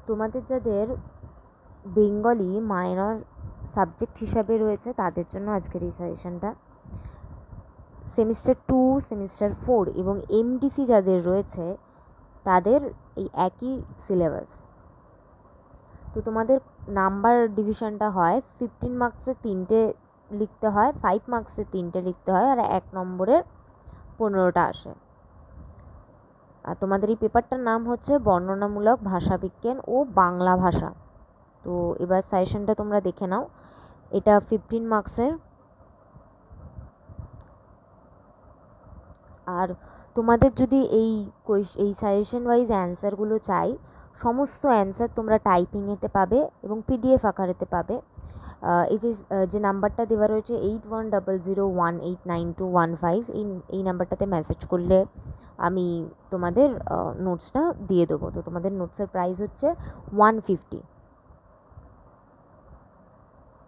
তোমাদের যাদের Bengali minor subject হিসাবে রয়েছে তাদের জন্য আজকের এই সাজেশনটা। সেমিস্টার 2, সেমিস্টার 4 এবং এমডিসি যাদের রয়েছে তাদের এই একই সিলেবাস। তো তোমাদের নাম্বার ডিভিশনটা হয় 15 মার্কসের 3টে লিখতে হয়, 5 মার্কসের 3টে লিখতে হয়, আর 1 নম্বরের 15টা আসে। আর তোমাদের এই পেপারটার নাম হচ্ছে বর্ণনামূলক ভাষাবিজ্ঞান ও বাংলা ভাষা। তো এবার সাজেশনটা তোমরা দেখে নাও। এটা 15 মার্কসের। আর তোমাদের যদি এই সাজেশন ওয়াইজ অ্যান্সারগুলো চাই, সমস্ত অ্যান্সার তোমরা টাইপিংয়েতে পাবে এবং পিডিএফ আকারেতে পাবে। এই যে নাম্বারটা দেওয়া রয়েছে 8100189215, এই নাম্বারটাতে মেসেজ করলে আমি তোমাদের নোটসটা দিয়ে দেবো। তো তোমাদের নোটসের প্রাইস হচ্ছে 150,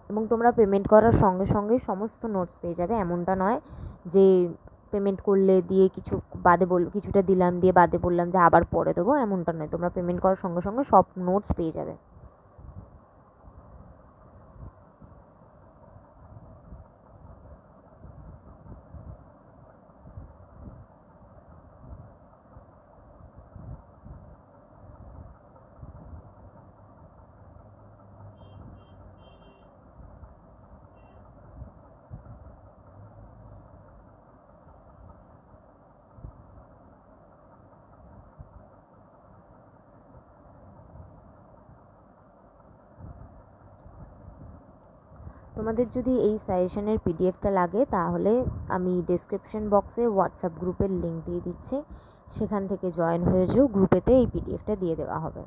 এবং তোমরা পেমেন্ট করার সঙ্গে সঙ্গে সমস্ত নোটস পেয়ে যাবে। এমনটা নয় যে পেমেন্ট করলে দিয়ে কিছুটা দিলাম দিয়ে বাদে বললাম যে আবার পরে দেবো, এমনটা নয়। তোমরা পেমেন্ট করার সঙ্গে সঙ্গে সব নোটস পেয়ে যাবে। তোমাদের যদি এই সাজেশনের পিডিএফটা লাগে তাহলে আমি ডেসক্রিপশন বক্সে হোয়াটসঅ্যাপ গ্রুপের লিঙ্ক দিয়ে দিচ্ছি, সেখান থেকে জয়েন হয়ে যেও, গ্রুপেতে এই পিডিএফটা দিয়ে দেওয়া হবে।